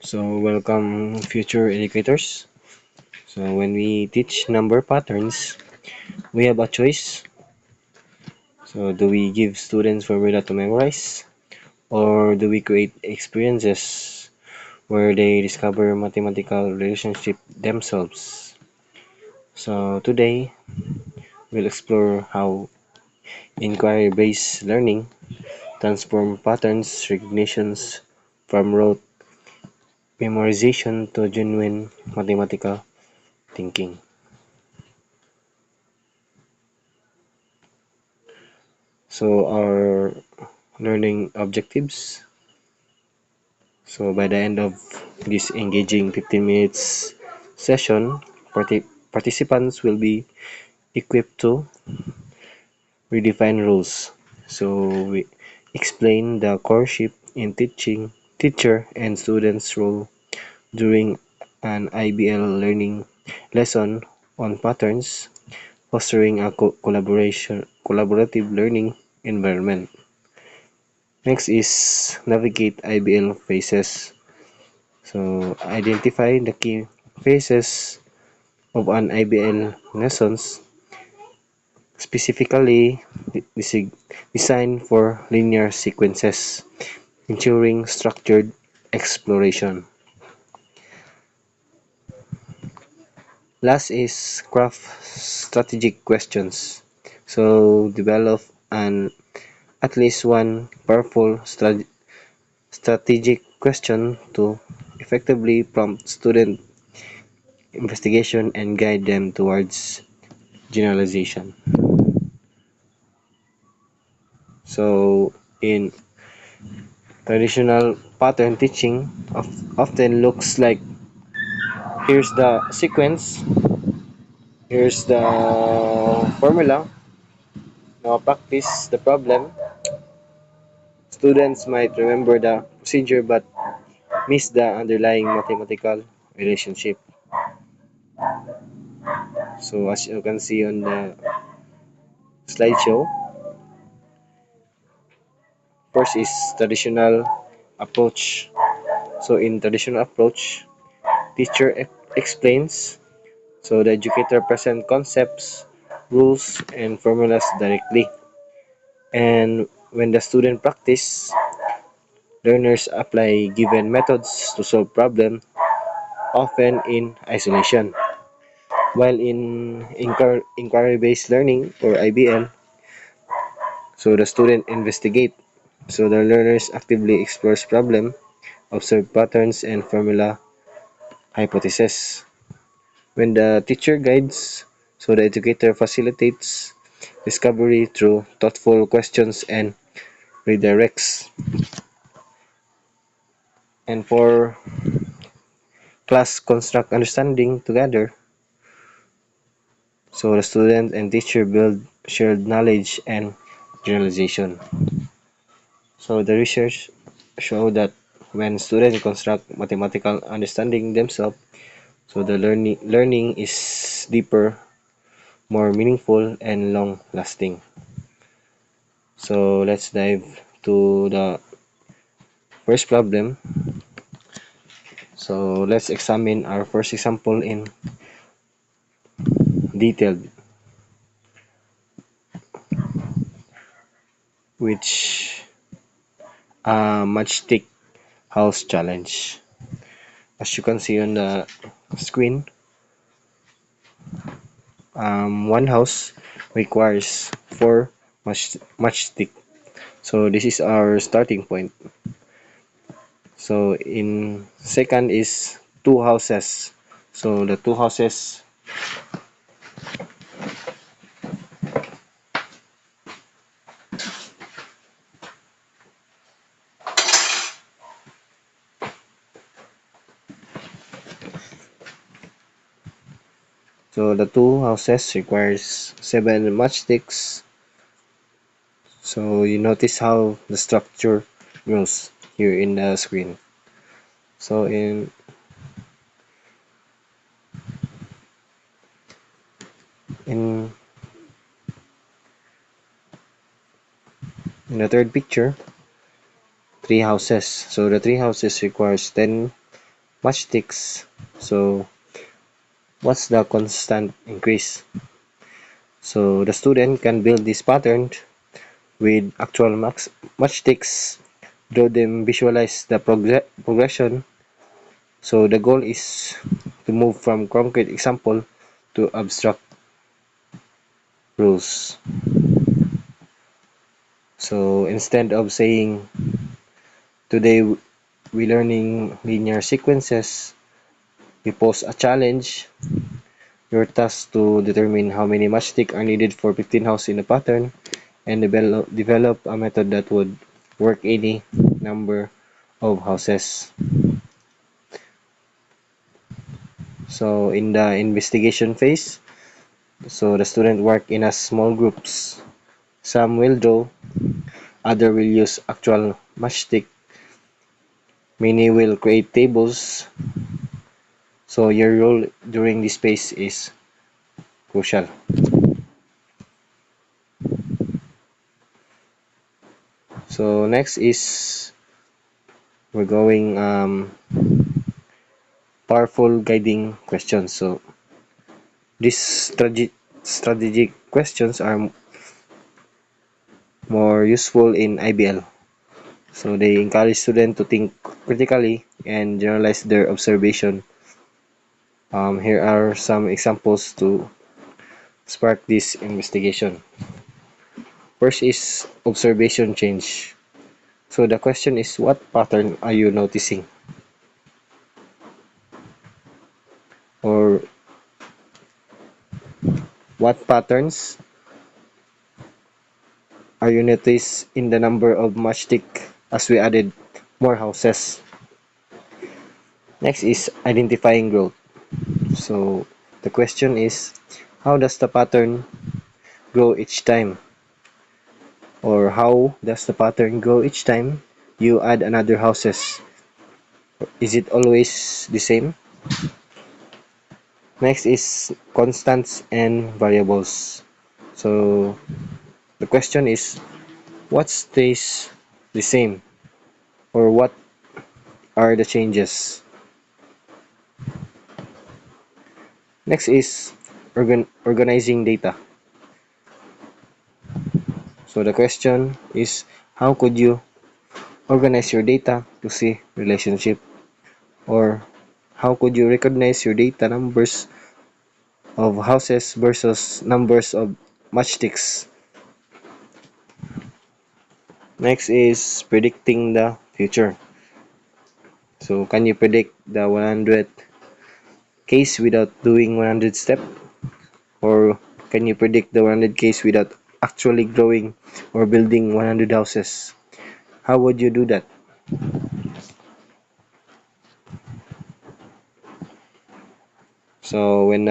So, welcome future educators. So, when we teach number patterns, we have a choice. So, do we give students formula to memorize, or do we create experiences where they discover mathematical relationship themselves? So, today we'll explore how inquiry-based learning transform patterns recognitions from rote memorization to genuine mathematical thinking. So, our learning objectives. So by the end of this engaging 15 minutes session, participants will be equipped to redefine rules. So we explain the core shift in teaching teacher and students role during an IBL learning lesson on patterns, fostering a collaborative learning environment. Next is navigate IBL phases. So identify the key phases of an IBL lessons specifically designed for linear sequences, ensuring structured exploration. Last is craft strategic questions. So develop an at least one powerful strategic question to effectively prompt student investigation and guide them towards generalization. So, in traditional pattern teaching, often looks like here's the sequence, here's the formula, now practice the problem. Students might remember the procedure but miss the underlying mathematical relationship. So, as you can see on the slideshow, first is traditional approach. So, in traditional approach, teacher explains. So the educator present concepts, rules, and formulas directly. And when the student practice, learners apply given methods to solve problems, often in isolation. While in inquiry-based learning or IBL, so the student investigate. So the learners actively explores problem, observe patterns, and formula hypotheses. When the teacher guides, so the educator facilitates discovery through thoughtful questions and redirects. And for class construct understanding together, so the student and teacher build shared knowledge and generalization. So the research show that when students construct mathematical understanding themselves, so the learning is deeper, more meaningful, and long lasting. So let's dive to the first problem. So let's examine our first example in detail, which matchstick house challenge. As you can see on the screen, one house requires four matchstick. So this is our starting point. So in second is two houses. So the two houses. So the two houses requires seven matchsticks. So you notice how the structure grows here in the screen. So in in the third picture, three houses. So the three houses requires 10 matchsticks. So what's the constant increase? So the student can build this pattern with actual matchsticks, draw them, visualize the progression. So the goal is to move from concrete example to abstract rules. So instead of saying today we learning linear sequences, we pose a challenge. You're tasked to determine how many matchsticks are needed for 15 houses in a pattern and develop a method that would work any number of houses. So in the investigation phase, so the student work in a small groups. Some will draw, other will use actual matchstick, many will create tables. So your role during this phase is crucial. So next is we're going powerful guiding questions. So these strategic questions are more useful in IBL. So they encourage students to think critically and generalize their observation. Here are some examples to spark this investigation. First is observation change. So the question is, what pattern are you noticing? Or what patterns are you notice in the number of matchstick as we added more houses? Next is identifying growth. So the question is, how does the pattern grow each time? Or how does the pattern grow each time you add another houses? Is it always the same? Next is constants and variables. So the question is, what stays the same or what are the changes? Next is organizing data. So the question is, how could you organize your data to see relationship, or how could you recognize your data numbers of houses versus numbers of matchsticks? Next is predicting the future. So can you predict the 100th case without doing 100 step, or can you predict the 100 case without actually growing or building 100 houses? How would you do that? So when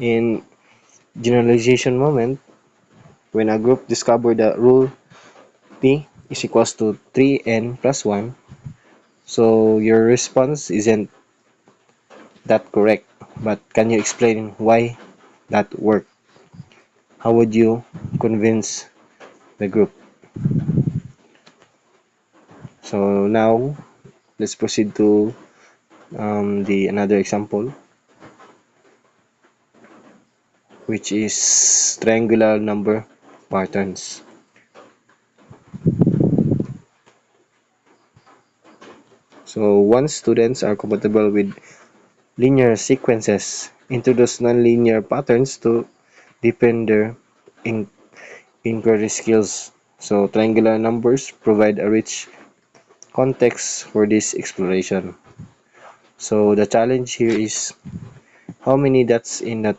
in generalization moment, when a group discover the rule P is equals to 3n plus 1, so your response isn't that correct, but can you explain why that worked? How would you convince the group? So now let's proceed to the another example, which is triangular number patterns. So once students are compatible with linear sequences, introduce nonlinear patterns to deepen their in inquiry skills. So triangular numbers provide a rich context for this exploration. So the challenge here is how many dots in a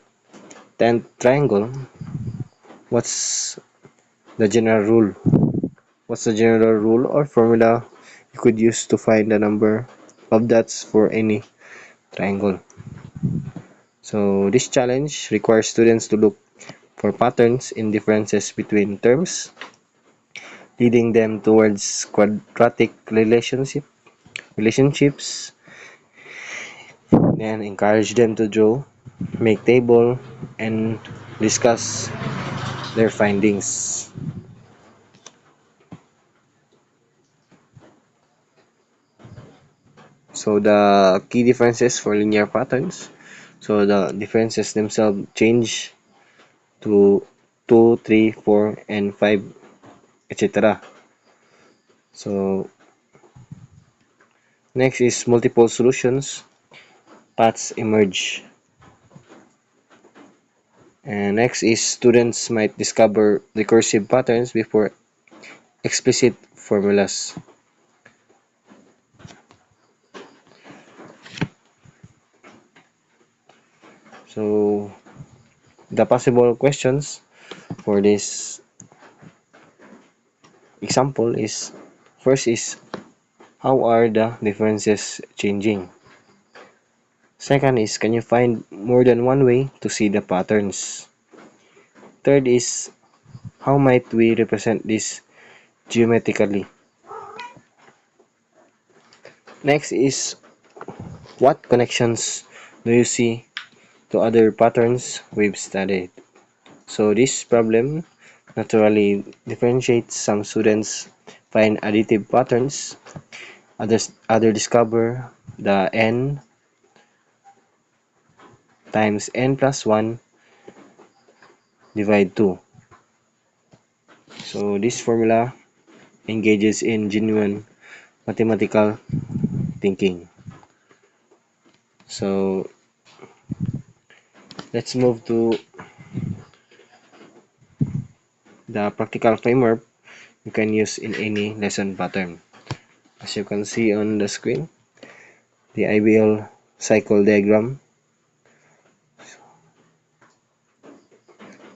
10th triangle? What's the general rule? What's the general rule or formula you could use to find the number of dots for any triangle? So this challenge requires students to look for patterns in differences between terms, leading them towards quadratic relationships, then encourage them to draw, make table, and discuss their findings. So the key differences for linear patterns. So the differences themselves change to 2, 3, 4, and 5, etc. So next is multiple solutions. Paths emerge. And next is students might discover recursive patterns before explicit formulas. So the possible questions for this example is, first is, how are the differences changing? Second is, can you find more than one way to see the patterns? Third is, how might we represent this geometrically? Next is, what connections do you see to other patterns we've studied? So this problem naturally differentiates. Some students find additive patterns, others discover the n times n plus 1 divide 2. So this formula engages in genuine mathematical thinking. So let's move to the practical framework you can use in any lesson pattern. As you can see on the screen, the IBL cycle diagram.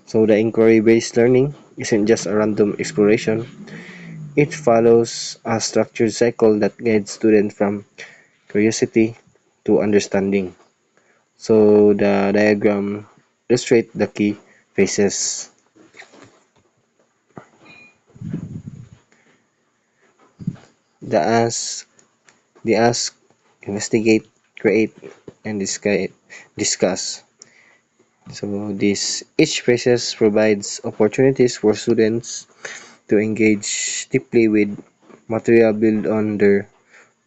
So the inquiry-based learning isn't just a random exploration. It follows a structured cycle that guides students from curiosity to understanding. So the diagram illustrates the key phases. The ask, the ask, investigate, create, and discuss. So this each phases provides opportunities for students to engage deeply with material, build on their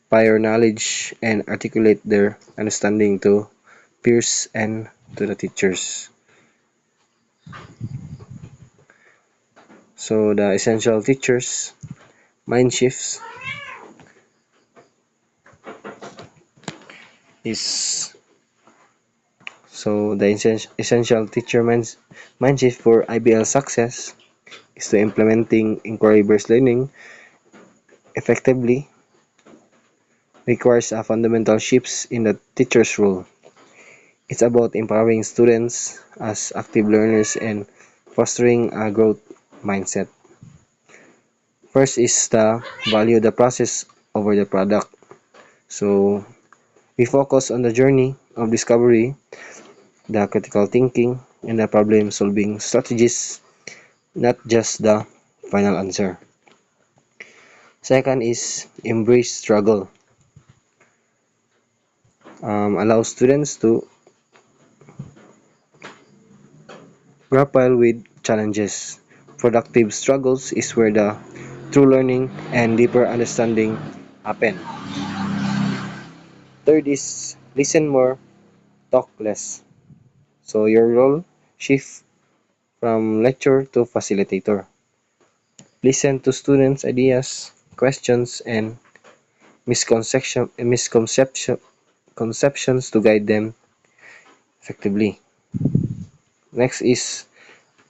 prior knowledge, and articulate their understanding to peers and to the teachers. So the essential teachers mind shifts is so the essential teacher mind shift for IBL success is to implementing inquiry-based learning effectively requires a fundamental shifts in the teacher's role. It's about empowering students as active learners and fostering a growth mindset. First is the value the process over the product. So we focus on the journey of discovery, the critical thinking, and the problem solving strategies, not just the final answer. Second is embrace struggle. Allow students to grapple with challenges. Productive struggles is where the true learning and deeper understanding happen. Third is listen more, talk less. So your role shift from lecturer to facilitator. Listen to students' ideas, questions, and misconceptions to guide them effectively. Next is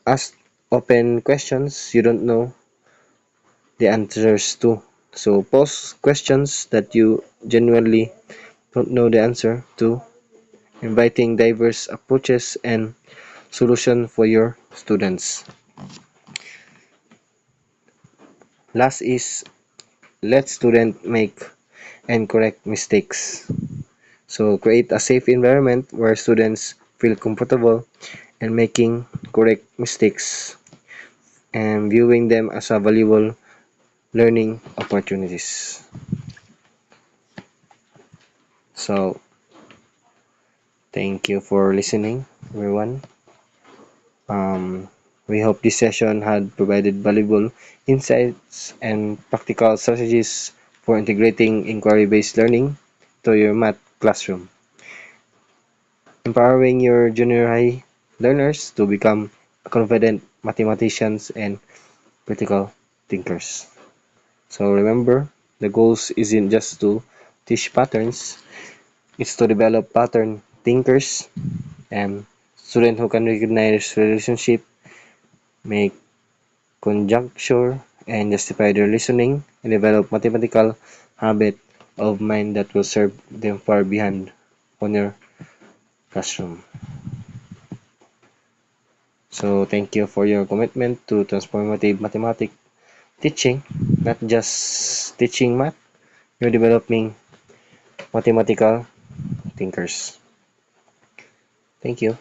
ask open questions you don't know the answers to. So pose questions that you genuinely don't know the answer to, inviting diverse approaches and solutions for your students. Last is let students make and correct mistakes. So create a safe environment where students feel comfortable and making correct mistakes and viewing them as a valuable learning opportunities. So thank you for listening, everyone. Um, we hope this session had provided valuable insights and practical strategies for integrating inquiry-based learning to your math classroom, empowering your junior high learners to become confident mathematicians and critical thinkers. So remember, the goals isn't just to teach patterns, it's to develop pattern thinkers and students who can recognize relationship, make conjecture, and justify their reasoning, and develop mathematical habit of mind that will serve them far beyond on your classroom. So thank you for your commitment to transformative mathematics teaching, not just teaching math, you're developing mathematical thinkers. Thank you.